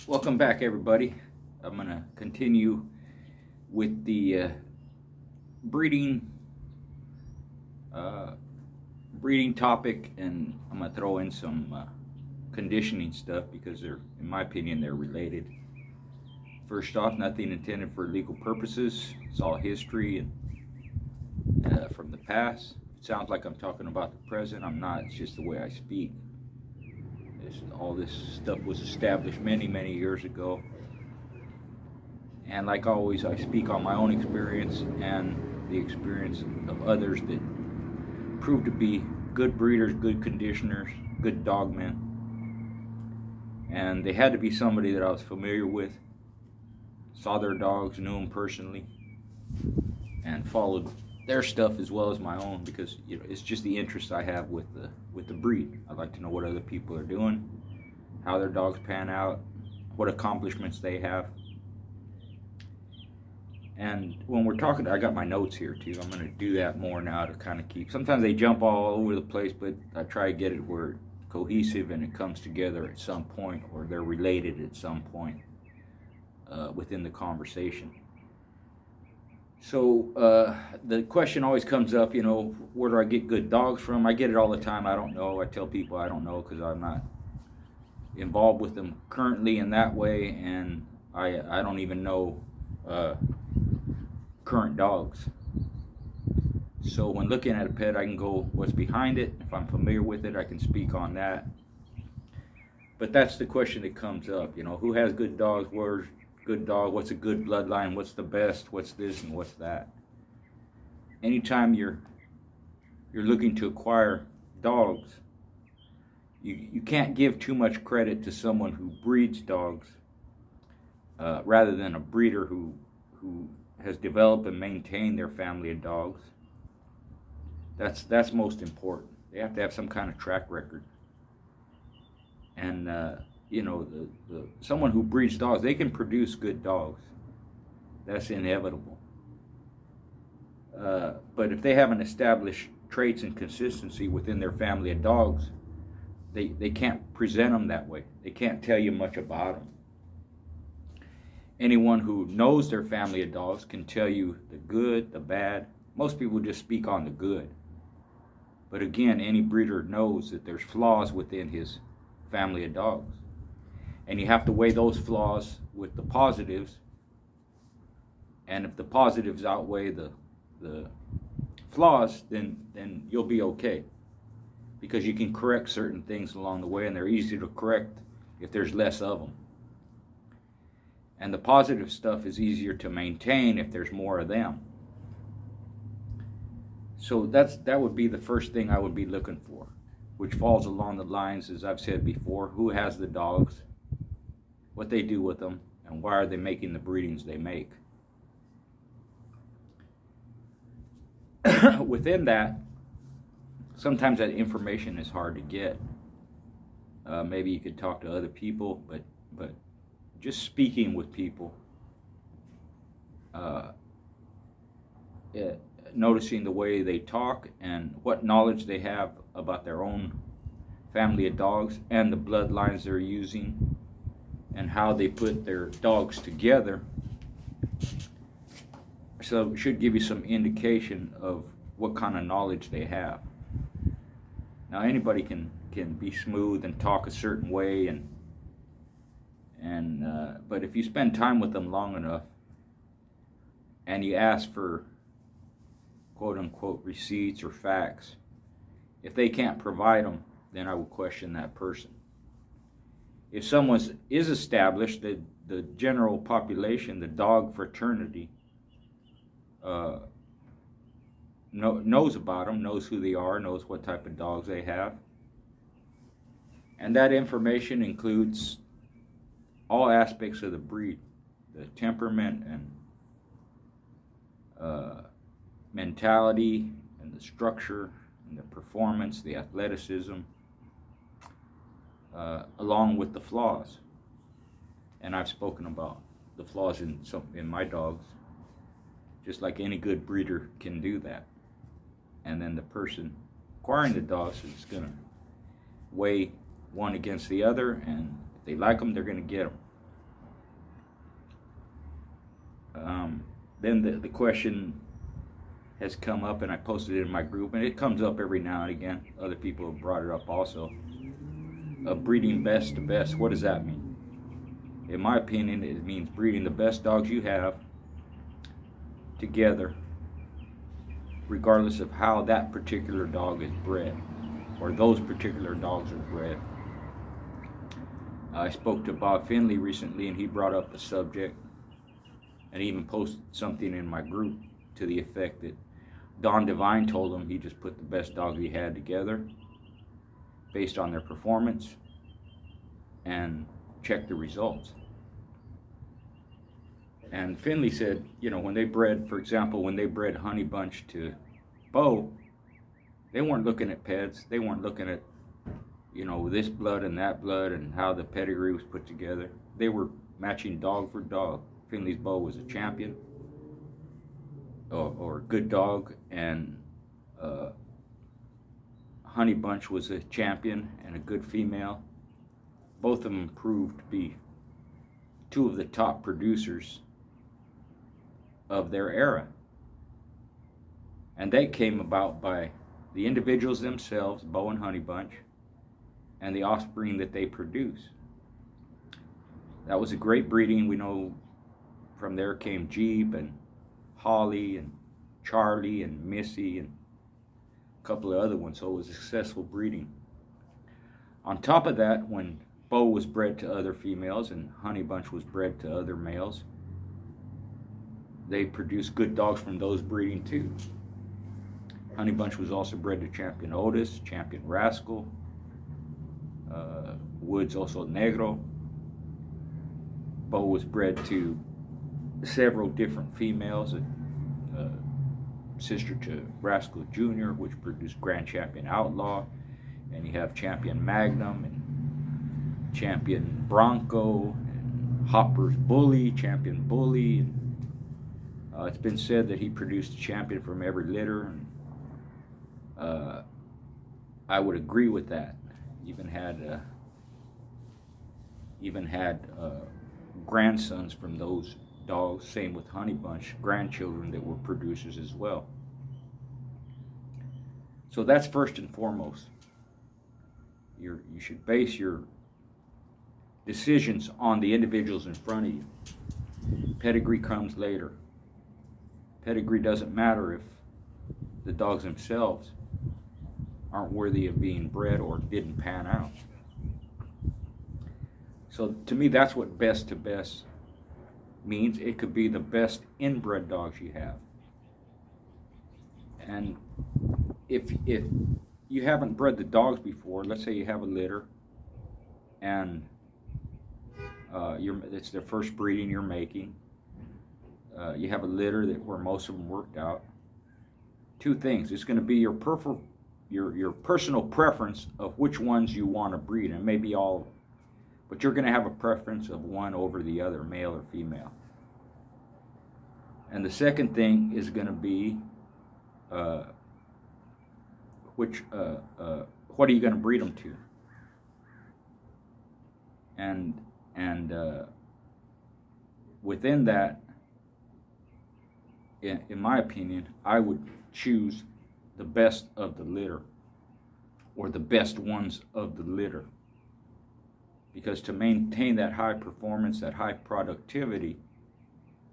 Welcome back, everybody. I'm going to continue with the breeding breeding topic, and I'm going to throw in some conditioning stuff because they're, in my opinion, they're related. First off, nothing intended for legal purposes. It's all history and from the past. It sounds like I'm talking about the present. I'm not. It's just the way I speak. All this stuff was established many years ago, and like always, I speak on my own experience and the experience of others that proved to be good breeders, good conditioners, good dogmen. And they had to be somebody that I was familiar with, saw their dogs, knew them personally, and followed their stuff as well as my own, because it's just the interest I have with the breed. I like to know what other people are doing, how their dogs pan out, what accomplishments they have. And when we're talking, I got my notes here too. I'm going to do that more now to kind of keep. Sometimes they jump all over the place, but I try to get it where it's cohesive and it comes together at some point, or they're related at some point within the conversation. So the question always comes up, where do I get good dogs from? I get it all the time. I don't know. I tell people I don't know because I'm not involved with them currently in that way, and I don't even know current dogs. So when looking at a pet, I can go what's behind it. If I'm familiar with it, I can speak on that. But that's the question that comes up, who has good dogs, where's good dog, what's a good bloodline, what's the best, what's this and what's that. Anytime you're looking to acquire dogs, you can't give too much credit to someone who breeds dogs rather than a breeder who has developed and maintained their family of dogs. That's most important. They have to have some kind of track record. And someone who breeds dogs, they can produce good dogs. That's inevitable. But if they haven't established traits and consistency within their family of dogs, they can't present them that way. They can't tell you much about them. Anyone who knows their family of dogs can tell you the good, the bad. Most people just speak on the good. But again, any breeder knows that there's flaws within his family of dogs. And you have to weigh those flaws with the positives. And if the positives outweigh the flaws, then you'll be okay. Because you can correct certain things along the way, and they're easy to correct if there's less of them. And the positive stuff is easier to maintain if there's more of them. So that would be the first thing I would be looking for, which falls along the lines, as I've said before, who has the dogs, what they do with them, and why are they making the breedings they make. Within that, sometimes that information is hard to get. Maybe you could talk to other people, but just speaking with people, noticing the way they talk and what knowledge they have about their own family of dogs and the bloodlines they're using and how they put their dogs together. So it should give you some indication of what kind of knowledge they have. Now anybody can be smooth and talk a certain way, but if you spend time with them long enough and you ask for quote-unquote receipts or facts, if they can't provide them, then I would question that person. If someone is established, the general population, the dog fraternity, knows about them, knows who they are, knows what type of dogs they have. And that information includes all aspects of the breed, the temperament and mentality and the structure and the performance, the athleticism, along with the flaws. And I've spoken about the flaws in my dogs, just like any good breeder can do that. And then the person acquiring the dogs is going to weigh one against the other, and if they like them, they're going to get them. Then the question has come up, and I posted it in my group, and it comes up every now and again. Other people have brought it up also. Breeding best to best. What does that mean? In my opinion, it means breeding the best dogs you have together, regardless of how that particular dog is bred, or those particular dogs are bred. I spoke to Bob Finley recently, and he brought up the subject, and even posted something in my group to the effect that Don Devine told him he just put the best dogs he had together based on their performance and check the results. And Finley said, you know, when they bred, for example, when they bred Honey Bunch to Bo, they weren't looking at pets. They weren't looking at, you know, this blood and that blood and how the pedigree was put together. They were matching dog for dog. Finley's Bo was a champion, or a good dog, and Honey Bunch was a champion and a good female. Both of them proved to be two of the top producers of their era. And they came about by the individuals themselves, Bo and Honey Bunch, and the offspring that they produce. That was a great breeding. We know from there came Jeep and Holly and Charlie and Missy and a couple of other ones, so it was a successful breeding. On top of that, when Bo was bred to other females and Honey Bunch was bred to other males, they produced good dogs from those breeding too. Honey Bunch was also bred to Champion Otis, Champion Rascal, Woods also Negro. Bo was bred to several different females, sister to Rascal Jr., which produced Grand Champion Outlaw, and you have Champion Magnum and Champion Bronco and Hopper's Bully, Champion Bully. And, it's been said that he produced a champion from every litter, and I would agree with that. Even had grandsons from those dogs. Same with Honey Bunch, grandchildren that were producers as well. So that's first and foremost. You should base your decisions on the individuals in front of you. Pedigree comes later. Pedigree doesn't matter if the dogs themselves aren't worthy of being bred or didn't pan out. So to me, that's what best to best means. It could be the best inbred dogs you have. And if you haven't bred the dogs before, let's say you have a litter and it's their first breeding you're making, you have a litter where most of them worked out. Two things: it's going to be your personal preference of which ones you want to breed, and maybe all, but you're going to have a preference of one over the other, male or female. And the second thing is going to be what are you going to breed them to? And within that, in my opinion, I would choose the best of the litter, or the best ones of the litter. Because to maintain that high performance, that high productivity,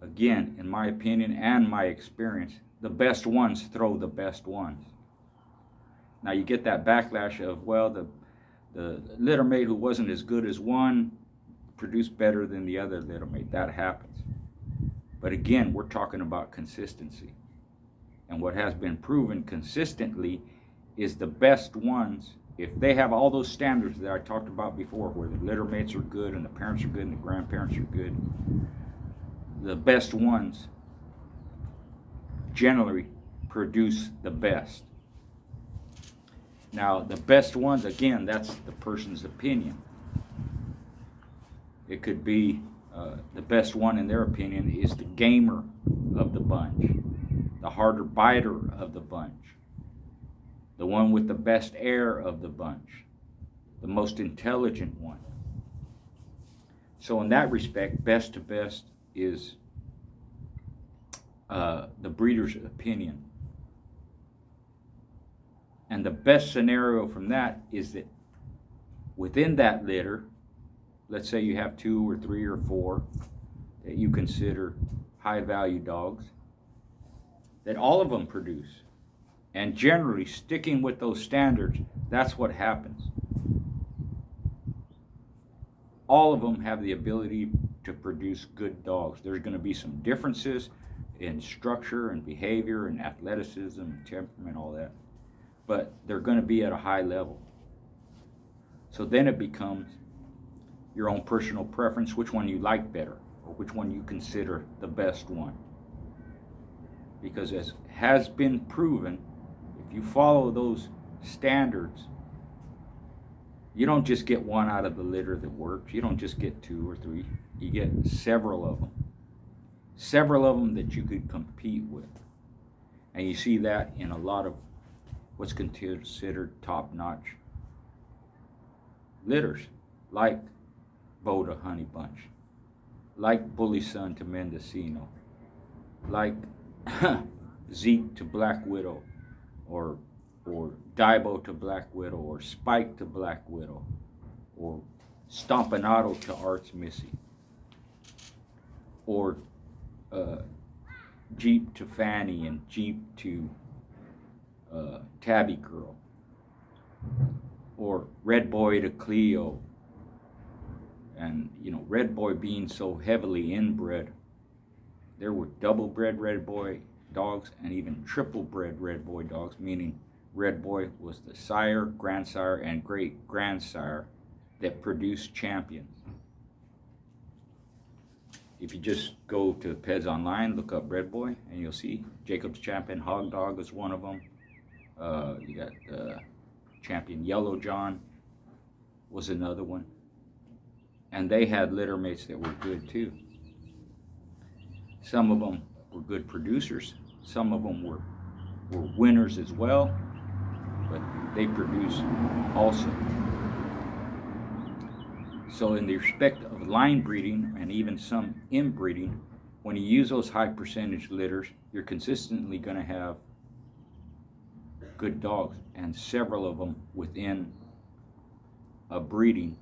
again, in my opinion and my experience, the best ones throw the best ones. Now you get that backlash of, well, the littermate who wasn't as good as one produced better than the other littermate. That happens. But again, we're talking about consistency. And what has been proven consistently is the best ones, if they have all those standards that I talked about before, where the littermates are good and the parents are good and the grandparents are good, the best ones generally produce the best. Now, the best ones, again, that's the person's opinion. It could be the best one in their opinion is the gamer of the bunch, the harder biter of the bunch, the one with the best air of the bunch, the most intelligent one. So in that respect, best to best is the breeder's opinion. And the best scenario from that is that within that litter, let's say you have 2 or 3 or 4 that you consider high value dogs, that all of them produce. And generally, sticking with those standards, that's what happens. All of them have the ability to produce good dogs. There's going to be some differences in structure and behavior and athleticism and temperament, all that. But they're going to be at a high level. So then it becomes your own personal preference, which one you like better, or which one you consider the best one. Because as has been proven, if you follow those standards, you don't just get one out of the litter that works. You don't just get 2 or 3. You get several of them. Several of them that you could compete with. And you see that in a lot of what's considered top-notch litters, like Boda Honey Bunch, like Bully Son to Mendocino, like Zeke to Black Widow, or Daibo to Black Widow, or Spike to Black Widow, or Stompanato to Arts Missy, or Jeep to Fanny and Jeep to Tabby Girl, or Red Boy to Cleo. And you know, Red Boy being so heavily inbred, there were double bred Red Boy dogs and even triple bred Red Boy dogs, meaning Red Boy was the sire, grandsire, and great grandsire that produced champions. If you just go to Peds Online, look up Red Boy, and you'll see Jacob's Champion Hog Dog is one of them. You got Champion Yellow John was another one. And they had litter mates that were good too. Some of them were good producers. Some of them were winners as well, but they produced also. So in the respect of line breeding and even some inbreeding, when you use those high percentage litters, you're consistently going to have good dogs, and several of them within a breeding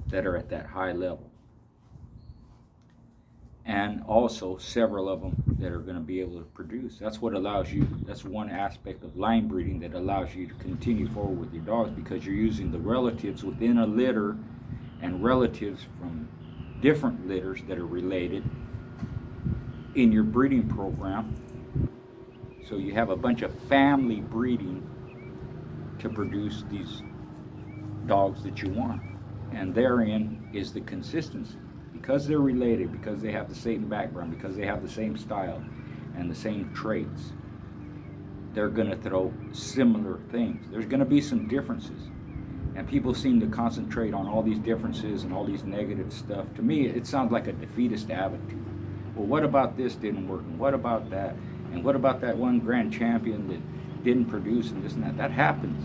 that are at that high level. And also several of them that are going to be able to produce. That's what allows you, that's one aspect of line breeding that allows you to continue forward with your dogs, because you're using the relatives within a litter and relatives from different litters that are related in your breeding program. So you have a bunch of family breeding to produce these dogs that you want. And therein is the consistency. Because they're related, because they have the same background, because they have the same style and the same traits, they're going to throw similar things. There's going to be some differences. And people seem to concentrate on all these differences and all these negative stuff. To me, it sounds like a defeatist attitude. Well, what about this didn't work? And what about that? And what about that one grand champion that didn't produce and this and that? That happens.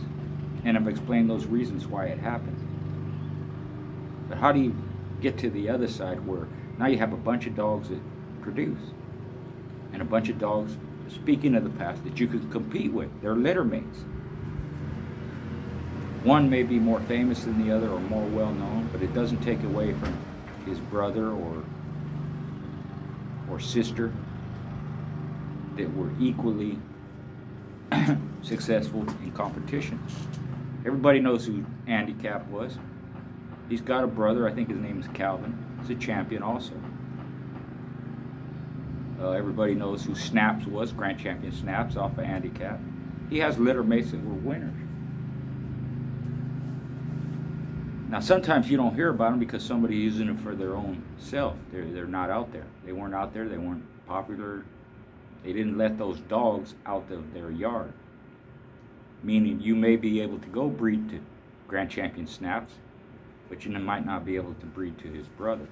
And I've explained those reasons why it happens. But how do you get to the other side where now you have a bunch of dogs that produce and a bunch of dogs, speaking of the past, that you could compete with? They're litter mates. One may be more famous than the other or more well known, but it doesn't take away from his brother or sister that were equally successful in competition. Everybody knows who Andy Cap was. He's got a brother, I think his name is Calvin. He's a champion also. Everybody knows who Snaps was, Grand Champion Snaps off of Andy Cap. He has litter mates that were winners. Now sometimes you don't hear about them because somebody's using it for their own self. They're not out there. They weren't out there, they weren't popular. They didn't let those dogs out of their yard. Meaning you may be able to go breed to Grand Champion Snaps, but you might not be able to breed to his brother.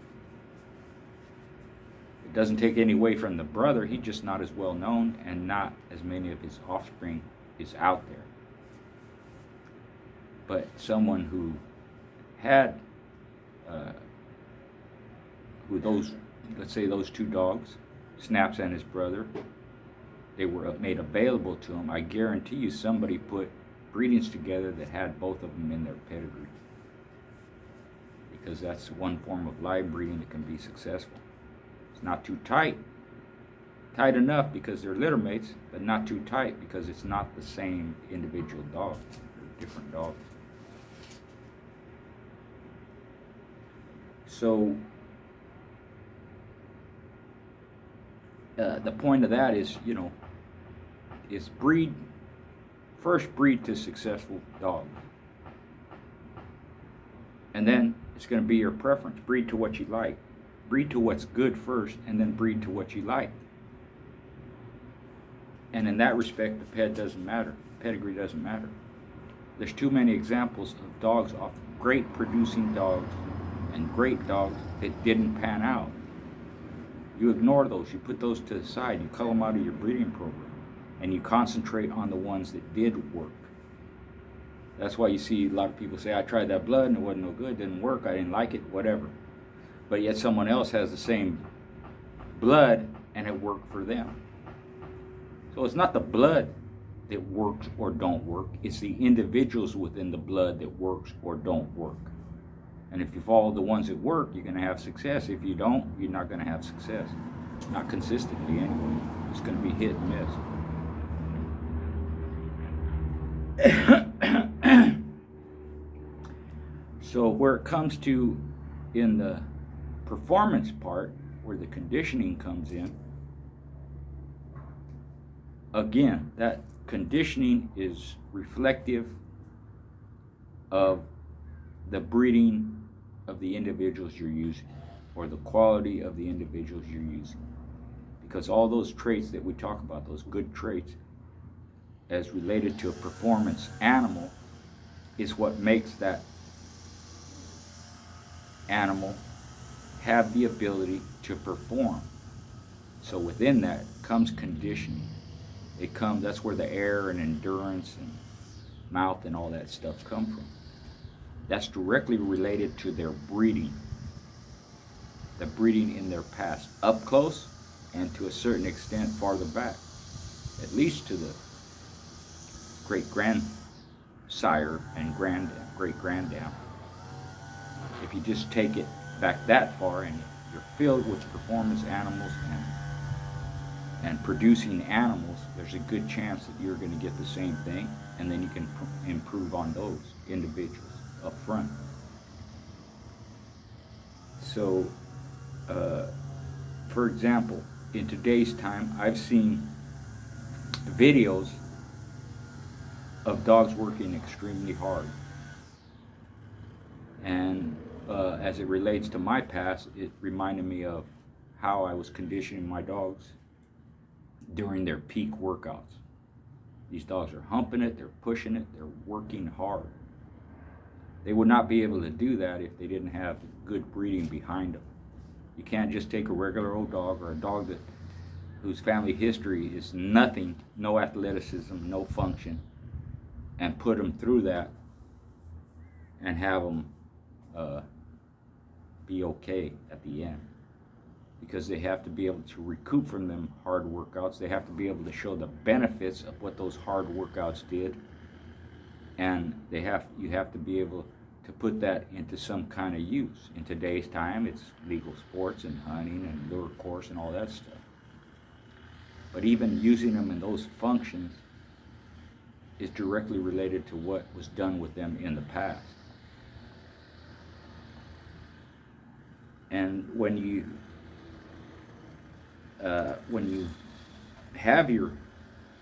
It doesn't take any away from the brother, he's just not as well known and not as many of his offspring is out there. But someone who had, let's say those two dogs, Snaps and his brother, they were made available to him. I guarantee you somebody put breedings together that had both of them in their pedigree, because that's one form of live breeding that can be successful. It's not too tight enough because they're litter mates, but not too tight because it's not the same individual dog. They're different dogs. So the point of that is, you know, is first breed to successful dogs. And then it's going to be your preference. Breed to what you like. Breed to what's good first, and then breed to what you like. And in that respect, the doesn't matter. Pedigree doesn't matter. There's too many examples of dogs, off great producing dogs and great dogs that didn't pan out. You ignore those. You put those to the side. You cull them out of your breeding program, and you concentrate on the ones that did work. That's why you see a lot of people say, I tried that blood and it wasn't no good, didn't work, I didn't like it, whatever. But yet someone else has the same blood and it worked for them. So it's not the blood that works or don't work, it's the individuals within the blood that works or don't work. And if you follow the ones that work, you're going to have success. If you don't, you're not going to have success. Not consistently anyway. It's going to be hit and miss. So where it comes to in the performance part, where the conditioning comes in, again, that conditioning is reflective of the breeding of the individuals you're using, or the quality of the individuals you're using. Because all those traits that we talk about, those good traits, as related to a performance animal, is what makes that animal have the ability to perform. So within that comes conditioning. That's where the air and endurance and mouth and all that stuff come from. That's directly related to their breeding. The breeding in their past, up close and to a certain extent farther back, at least to the great-grandsire and great-granddam. If you just take it back that far and you're filled with performance animals and producing animals, there's a good chance that you're going to get the same thing, and then you can improve on those individuals up front. So, for example, in today's time, I've seen videos of dogs working extremely hard. And as it relates to my past, it reminded me of how I was conditioning my dogs during their peak workouts. These dogs are humping it, they're pushing it, they're working hard. They would not be able to do that if they didn't have good breeding behind them. You can't just take a regular old dog, or a dog whose family history is nothing, no athleticism, no function, and put them through that and have them be okay at the end. Because they have to be able to recoup from them hard workouts. They have to be able to show the benefits of what those hard workouts did. And you have to be able to put that into some kind of use. In today's time, it's legal sports and hunting and lure course and all that stuff. But even using them in those functions is directly related to what was done with them in the past. And when you have your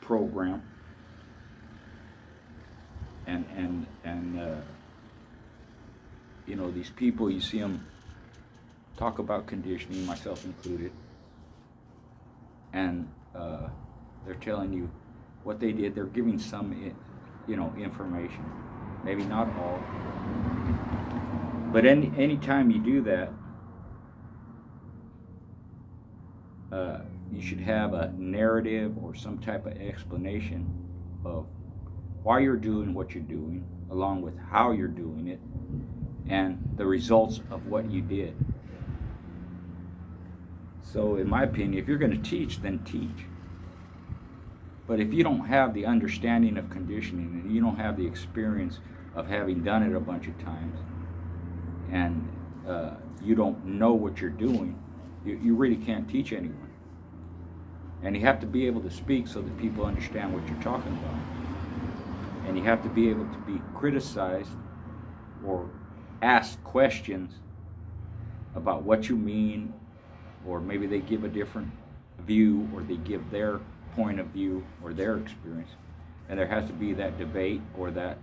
program and you know, these people, you see them talk about conditioning, myself included, and they're telling you what they did. They're giving some, you know, information, maybe not all, but any time you do that, you should have a narrative or some type of explanation of why you're doing what you're doing, along with how you're doing it, and the results of what you did. So in my opinion, if you're going to teach, then teach. But if you don't have the understanding of conditioning and you don't have the experience of having done it a bunch of times, and you don't know what you're doing, you really can't teach anyone. And you have to be able to speak so that people understand what you're talking about. And you have to be able to be criticized or ask questions about what you mean, or maybe they give a different view, or they give their point of view or their experience, and there has to be that debate or that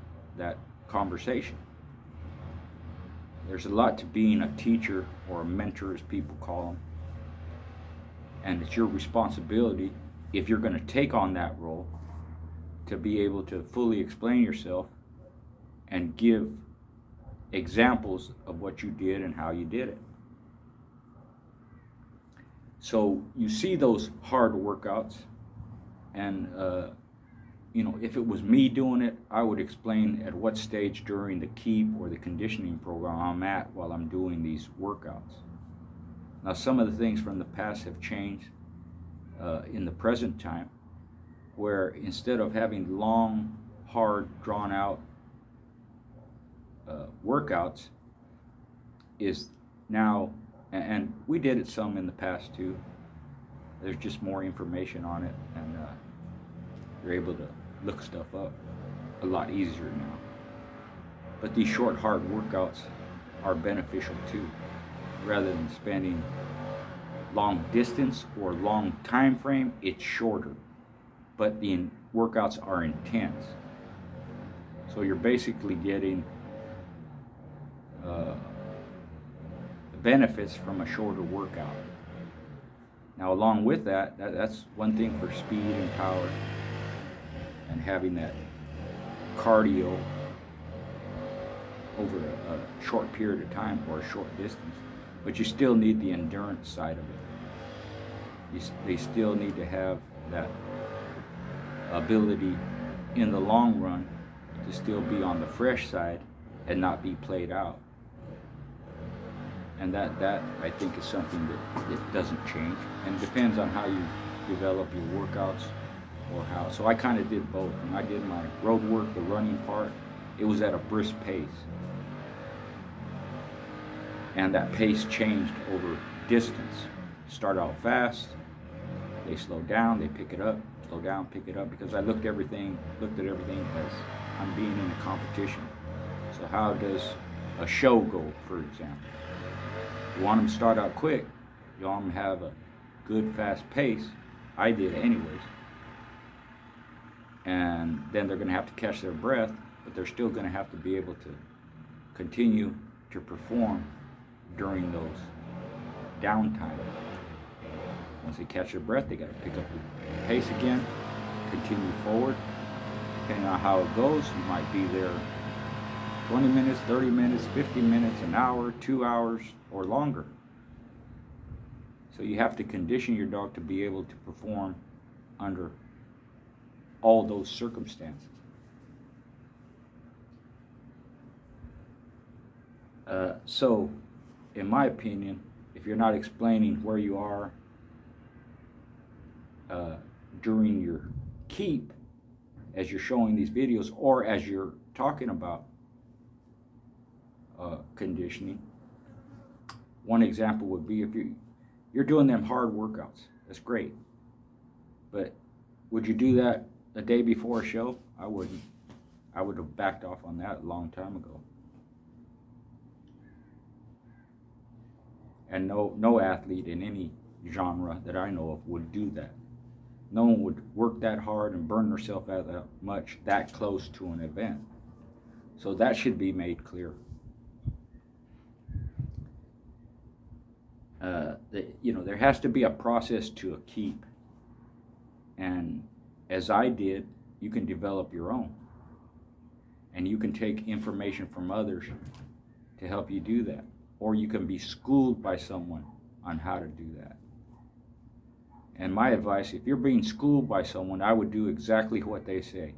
conversation. There's a lot to being a teacher, or a mentor as people call them, and it's your responsibility, if you're going to take on that role, to be able to fully explain yourself and give examples of what you did and how you did it. So you see those hard workouts, and you know, if it was me doing it, I would explain at what stage during the keep or the conditioning program I'm at while I'm doing these workouts. Now, some of the things from the past have changed in the present time, where instead of having long, hard, drawn-out workouts, is now, and we did it some in the past too, there's just more information on it, and you're able to look stuff up a lot easier now. But these short, hard workouts are beneficial too, rather than spending long distance or long time frame. It's shorter, but the workouts are intense. So you're basically getting the benefits from a shorter workout. Now, along with that, that's one thing for speed and power, and having that cardio over a short period of time or a short distance. But you still need the endurance side of it. They still need to have that ability in the long run to still be on the fresh side and not be played out. And that I think is something that it doesn't change, and it depends on how you develop your workouts, or how. So I kind of did both. When I did my road work, the running part, it was at a brisk pace, and that pace changed over distance. Start out fast, they slow down, they pick it up, slow down, pick it up, because I looked at everything as I'm being in a competition. So how does a show go, for example? You want them to start out quick, you want them to have a good fast pace. I did anyways. And then they're going to have to catch their breath, but they're still going to have to be able to continue to perform during those downtime. Once they catch their breath, they got to pick up the pace again, continue forward. Depending on how it goes, you might be there 20 minutes, 30 minutes, 50 minutes, an hour, 2 hours, or longer. So you have to condition your dog to be able to perform under all those circumstances. So, in my opinion, if you're not explaining where you are during your keep, as you're showing these videos, or as you're talking about conditioning, one example would be if you're doing them hard workouts. That's great, but would you do that the day before a show? I wouldn't. I would have backed off on that a long time ago. And no athlete in any genre that I know of would do that. No one would work that hard and burn themselves out that much that close to an event. So that should be made clear. You know, there has to be a process to a keep. And as I did, you can develop your own. And you can take information from others to help you do that. Or you can be schooled by someone on how to do that. And my advice, if you're being schooled by someone, I would do exactly what they say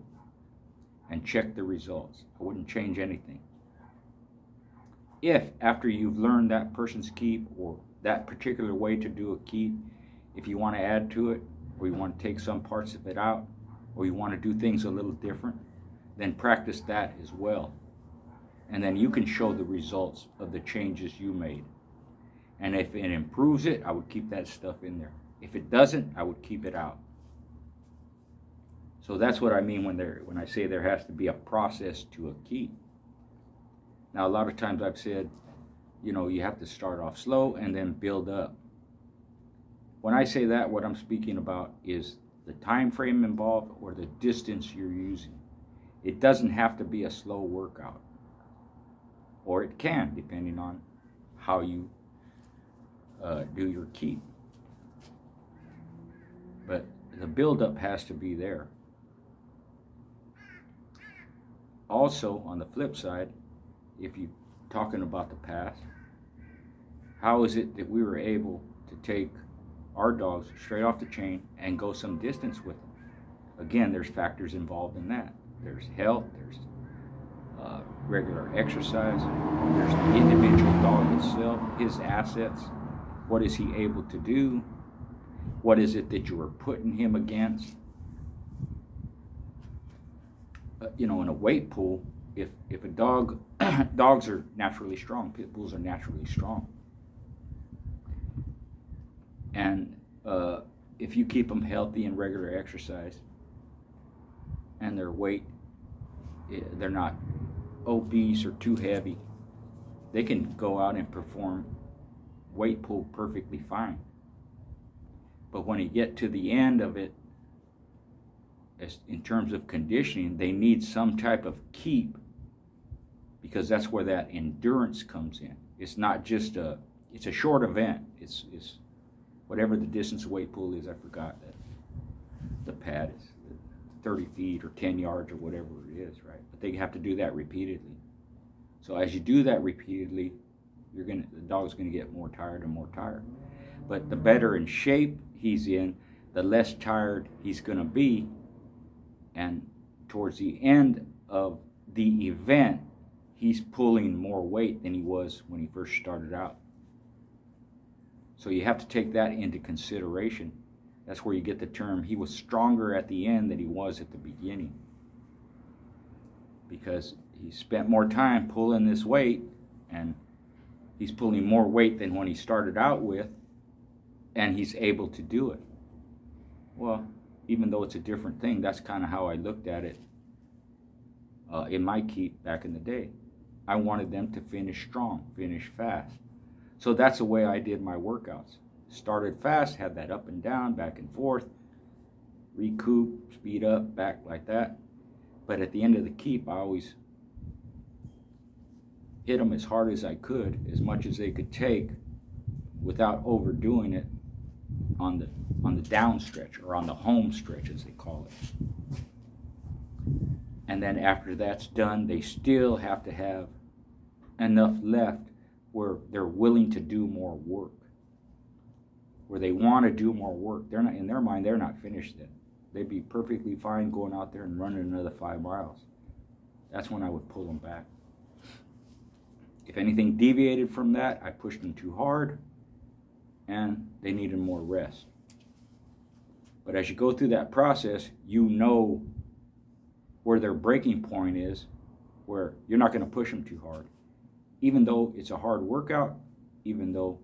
and check the results. I wouldn't change anything. If after you've learned that person's keep or that particular way to do a keep. If you want to add to it, or you want to take some parts of it out, or you want to do things a little different, then practice that as well. And then you can show the results of the changes you made. And if it improves it, I would keep that stuff in there. If it doesn't, I would keep it out. So that's what I mean when I say there has to be a process to a keep. Now, a lot of times I've said, you know, you have to start off slow and then build up. When I say that, what I'm speaking about is the time frame involved or the distance you're using. It doesn't have to be a slow workout. Or it can, depending on how you do your keep. But the buildup has to be there. Also, on the flip side, if you're talking about the past, how is it that we were able to take our dogs straight off the chain and go some distance with them? Again, there's factors involved in that. There's health, there's regular exercise, there's the individual dog itself, his assets, what is he able to do, what is it that you are putting him against. You know, in a weight pool, if a dog, dogs are naturally strong, pit bulls are naturally strong. And if you keep them healthy and regular exercise, and their weight, they're not obese or too heavy, they can go out and perform weight pull perfectly fine. But when you get to the end of it, in terms of conditioning, they need some type of keep, because that's where that endurance comes in. It's not just it's a short event. It's whatever the distance weight pull is. I forgot that the pad is 30 feet or 10 yards or whatever it is, right? But they have to do that repeatedly. So as you do that repeatedly, the dog's gonna get more tired and more tired. But the better in shape he's in, the less tired he's gonna be. And towards the end of the event, he's pulling more weight than he was when he first started out. So you have to take that into consideration. That's where you get the term, he was stronger at the end than he was at the beginning. Because he spent more time pulling this weight, and he's pulling more weight than when he started out with, and he's able to do it. Well, even though it's a different thing, that's kind of how I looked at it in my keep back in the day. I wanted them to finish strong, finish fast. So that's the way I did my workouts. Started fast, had that up and down, back and forth, recoup, speed up, back like that. But at the end of the keep, I always hit them as hard as I could, as much as they could take, without overdoing it on the down stretch, or on the home stretch as they call it. And then after that's done, they still have to have enough left where they're willing to do more work, where they want to do more work. They're not, in their mind, they're not finished yet. They'd be perfectly fine going out there and running another 5 miles. That's when I would pull them back. If anything deviated from that, I pushed them too hard, and they needed more rest. But as you go through that process, you know where their breaking point is, where you're not going to push them too hard. Even though it's a hard workout, even though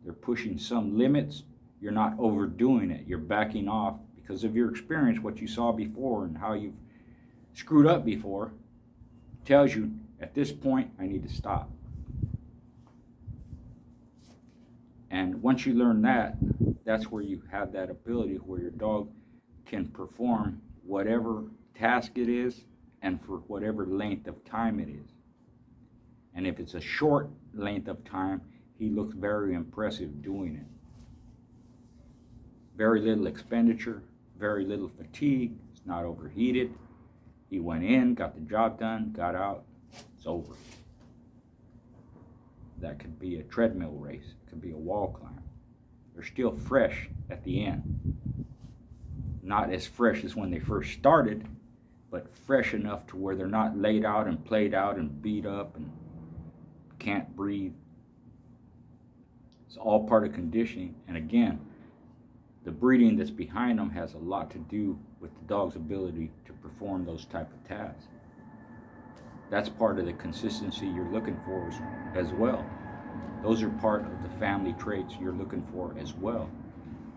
they're pushing some limits, you're not overdoing it. You're backing off because of your experience, what you saw before and how you've screwed up before, tells you at this point, I need to stop. And once you learn that, that's where you have that ability where your dog can perform whatever task it is and for whatever length of time it is. And if it's a short length of time, he looks very impressive doing it. Very little expenditure, very little fatigue, it's not overheated. He went in, got the job done, got out, it's over. That could be a treadmill race, it could be a wall climb. They're still fresh at the end. Not as fresh as when they first started, but fresh enough to where they're not laid out and played out and beat up and can't breathe. It's all part of conditioning. And again, the breeding that's behind them has a lot to do with the dog's ability to perform those type of tasks. That's part of the consistency you're looking for as well. Those are part of the family traits you're looking for as well.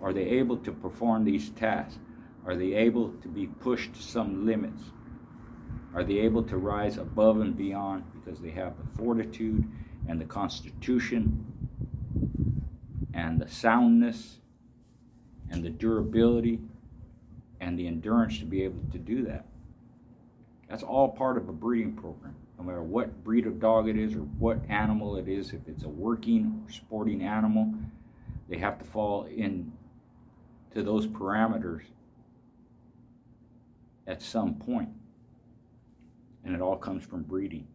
Are they able to perform these tasks? Are they able to be pushed to some limits? Are they able to rise above and beyond because they have the fortitude and the constitution and the soundness and the durability and the endurance to be able to do that? That's all part of a breeding program. No matter what breed of dog it is or what animal it is, if it's a working or sporting animal, they have to fall into those parameters at some point. And it all comes from breeding.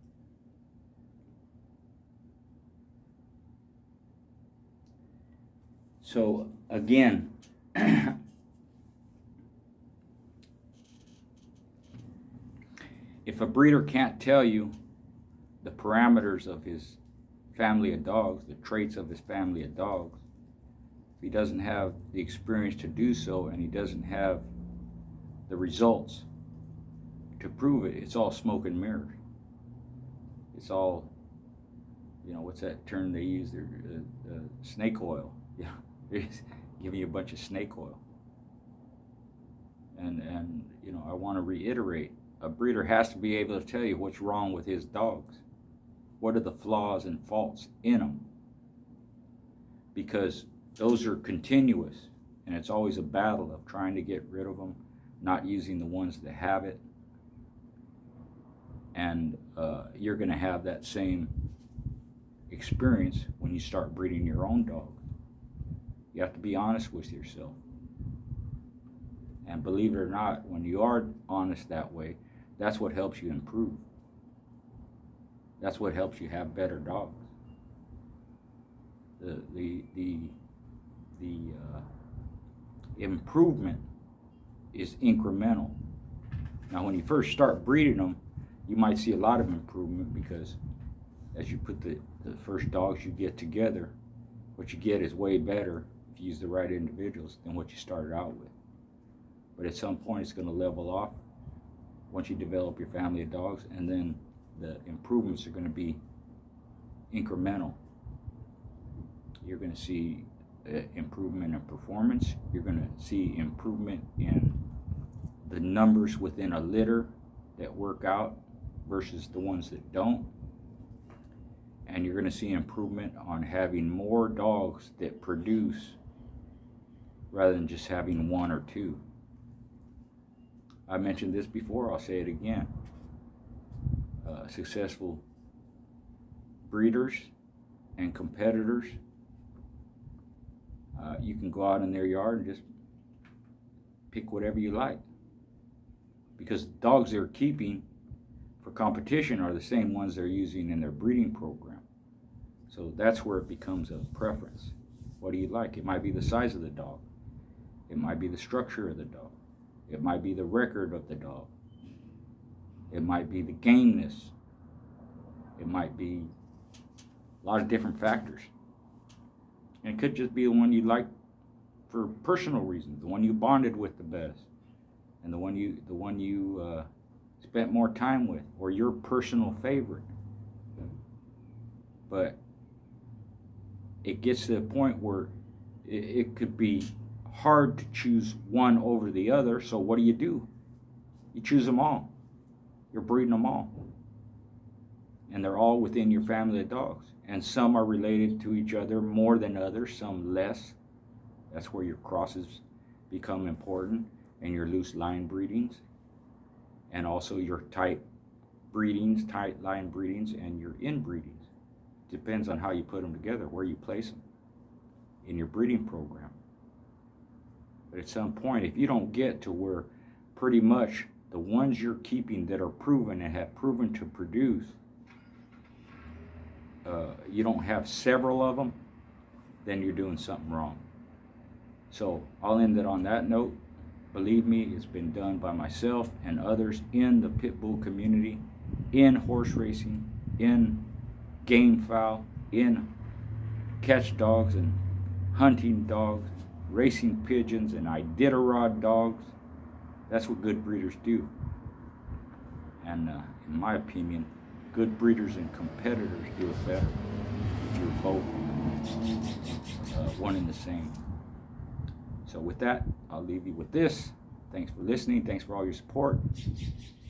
So again, if a breeder can't tell you the parameters of his family of dogs, the traits of his family of dogs, if he doesn't have the experience to do so and he doesn't have the results to prove it, it's all smoke and mirrors. It's all, you know, what's that term they use there? Snake oil. Yeah, it's giving you a bunch of snake oil. And you know, I want to reiterate, a breeder has to be able to tell you what's wrong with his dogs. What are the flaws and faults in them? Because those are continuous, and it's always a battle of trying to get rid of them, not using the ones that have it. And you're going to have that same experience when you start breeding your own dog. You have to be honest with yourself. And believe it or not, when you are honest that way, that's what helps you improve. That's what helps you have better dogs. The improvement is incremental. Now, when you first start breeding them, you might see a lot of improvement because as you put the first dogs you get together, what you get is way better if you use the right individuals than what you started out with. But at some point it's going to level off once you develop your family of dogs, and then the improvements are going to be incremental. You're going to see improvement in performance. You're going to see improvement in the numbers within a litter that work out versus the ones that don't. And you're going to see improvement on having more dogs that produce rather than just having one or two. I mentioned this before, I'll say it again. Successful breeders and competitors, you can go out in their yard and just pick whatever you like, because the dogs they're keeping for competition are the same ones they're using in their breeding program. So that's where it becomes a preference. What do you like? It might be the size of the dog. It might be the structure of the dog. It might be the record of the dog. It might be the gameness. It might be a lot of different factors. And it could just be the one you like for personal reasons, the one you bonded with the best, and the one you spent more time with, or your personal favorite. But it gets to the point where it could be hard to choose one over the other. So what do? You choose them all. You're breeding them all. And they're all within your family of dogs. And some are related to each other more than others, some less. That's where your crosses become important, and your loose line breedings, and also your tight breedings, tight line breedings, and your inbreedings. Depends on how you put them together, where you place them in your breeding program. But at some point, if you don't get to where pretty much the ones you're keeping that are proven and have proven to produce, you don't have several of them, then you're doing something wrong. So I'll end it on that note. Believe me, it's been done by myself and others in the pit bull community, in horse racing, in game fowl, in catch dogs and hunting dogs, racing pigeons and Iditarod dogs. That's what good breeders do. And in my opinion, good breeders and competitors do it better. You're both one and the same. So with that, I'll leave you with this. Thanks for listening. Thanks for all your support.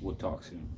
We'll talk soon.